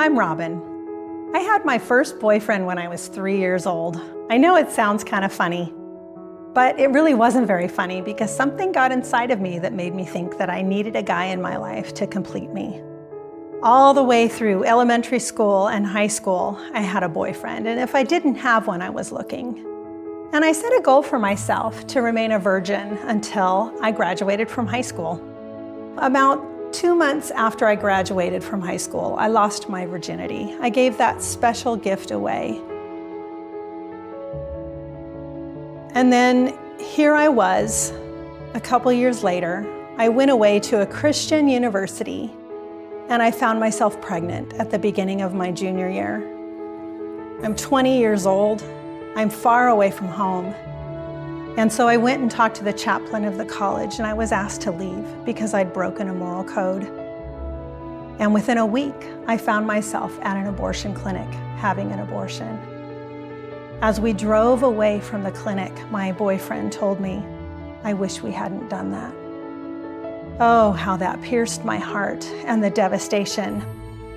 I'm Robin. I had my first boyfriend when I was 3 years old. I know it sounds kind of funny, but it really wasn't very funny because something got inside of me that made me think that I needed a guy in my life to complete me. All the way through elementary school and high school, I had a boyfriend, and if I didn't have one, I was looking. And I set a goal for myself to remain a virgin until I graduated from high school. About 2 months after I graduated from high school, I lost my virginity. I gave that special gift away. And then here I was, a couple years later. I went away to a Christian university and I found myself pregnant at the beginning of my junior year. I'm 20 years old. I'm far away from home. And so I went and talked to the chaplain of the college, and I was asked to leave because I'd broken a moral code. And within a week, I found myself at an abortion clinic having an abortion. As we drove away from the clinic, my boyfriend told me, "I wish we hadn't done that." Oh, how that pierced my heart and the devastation.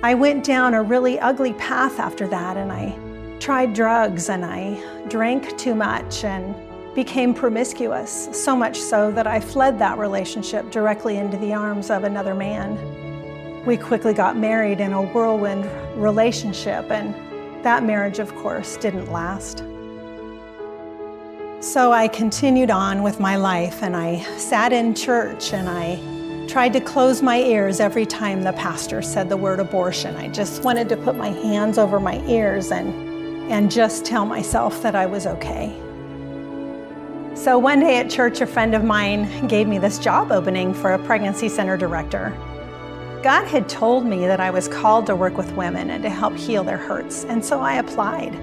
I went down a really ugly path after that, and I tried drugs and I drank too much and became promiscuous, so much so that I fled that relationship directly into the arms of another man. We quickly got married in a whirlwind relationship, and that marriage, of course, didn't last. So I continued on with my life, and I sat in church and I tried to close my ears every time the pastor said the word abortion. I just wanted to put my hands over my ears and just tell myself that I was okay. So one day at church, a friend of mine gave me this job opening for a pregnancy center director. God had told me that I was called to work with women and to help heal their hurts, and so I applied.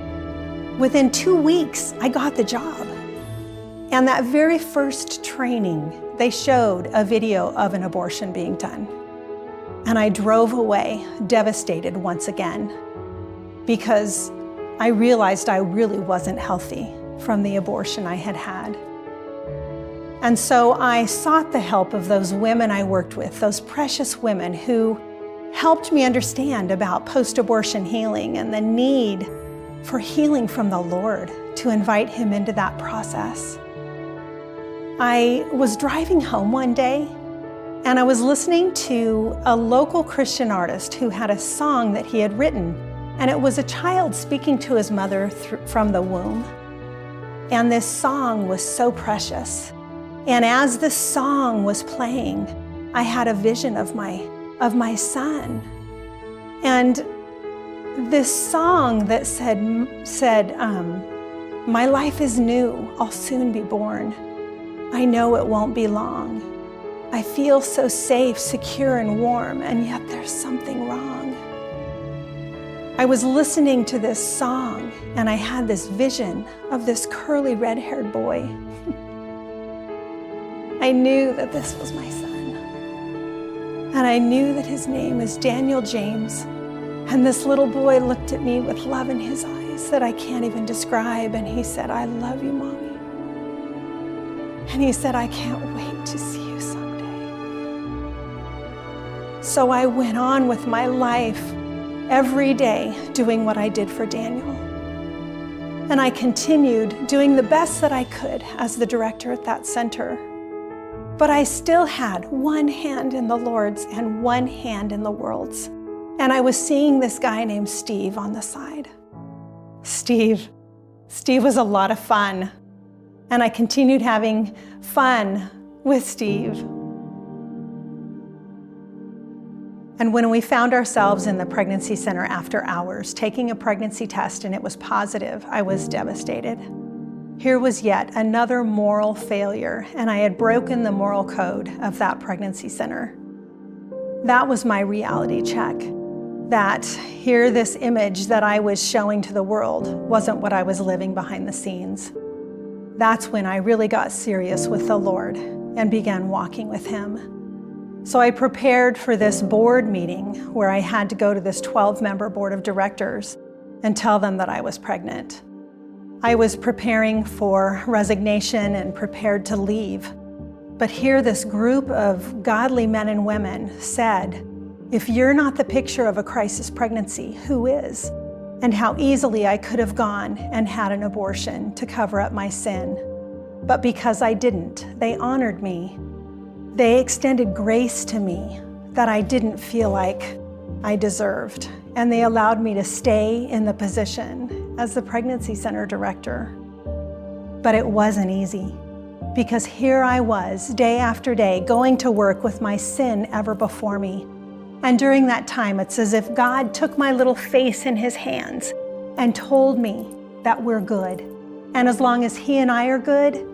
Within 2 weeks, I got the job. And that very first training, they showed a video of an abortion being done. And I drove away devastated once again because I realized I really wasn't healthy from the abortion I had had. And so I sought the help of those women I worked with, those precious women who helped me understand about post-abortion healing and the need for healing from the Lord to invite Him into that process. I was driving home one day and I was listening to a local Christian artist who had a song that he had written, and it was a child speaking to his mother from the womb. And this song was so precious. And as the song was playing, I had a vision of my son. And this song that said, "My life is new, I'll soon be born. I know it won't be long. I feel so safe, secure, and warm, and yet there's something wrong." I was listening to this song and I had this vision of this curly red-haired boy. I knew that this was my son. And I knew that his name is Daniel James. And this little boy looked at me with love in his eyes that I can't even describe. And he said, "I love you, Mommy." And he said, "I can't wait to see you someday." So I went on with my life every day doing what I did for Daniel. And I continued doing the best that I could as the director at that center. But I still had one hand in the Lord's and one hand in the world's. And I was seeing this guy named Steve on the side. Steve was a lot of fun. And I continued having fun with Steve. And when we found ourselves in the pregnancy center after hours, taking a pregnancy test and it was positive, I was devastated. Here was yet another moral failure, and I had broken the moral code of that pregnancy center. That was my reality check, that here this image that I was showing to the world wasn't what I was living behind the scenes. That's when I really got serious with the Lord and began walking with Him. So I prepared for this board meeting where I had to go to this 12-member board of directors and tell them that I was pregnant. I was preparing for resignation and prepared to leave. But here this group of godly men and women said, If you're not the picture of a crisis pregnancy, who is? And how easily I could have gone and had an abortion to cover up my sin. But because I didn't, they honored me. They extended grace to me that I didn't feel like I deserved. And they allowed me to stay in the position as the pregnancy center director. But it wasn't easy, because here I was, day after day, going to work with my sin ever before me. And during that time, it's as if God took my little face in his hands and told me that we're good. And as long as he and I are good,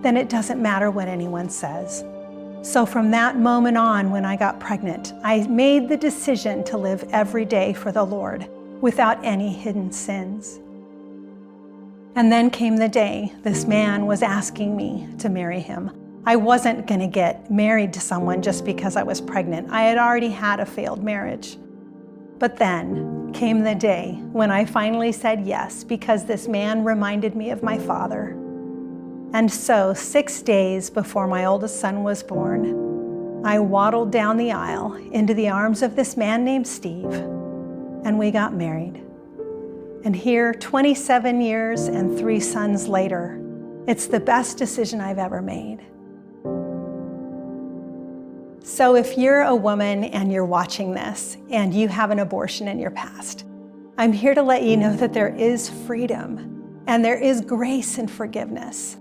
then it doesn't matter what anyone says. So from that moment on, when I got pregnant, I made the decision to live every day for the Lord without any hidden sins. And then came the day this man was asking me to marry him. I wasn't going to get married to someone just because I was pregnant. I had already had a failed marriage. But then came the day when I finally said yes, because this man reminded me of my father. And so 6 days before my oldest son was born, I waddled down the aisle into the arms of this man named Steve, and we got married. And here, 27 years and 3 sons later, it's the best decision I've ever made. So if you're a woman and you're watching this and you have an abortion in your past, I'm here to let you know that there is freedom and there is grace and forgiveness.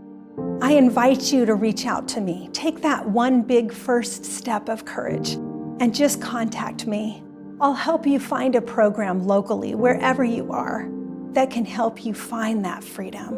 I invite you to reach out to me. Take that one big first step of courage and just contact me. I'll help you find a program locally, wherever you are, that can help you find that freedom.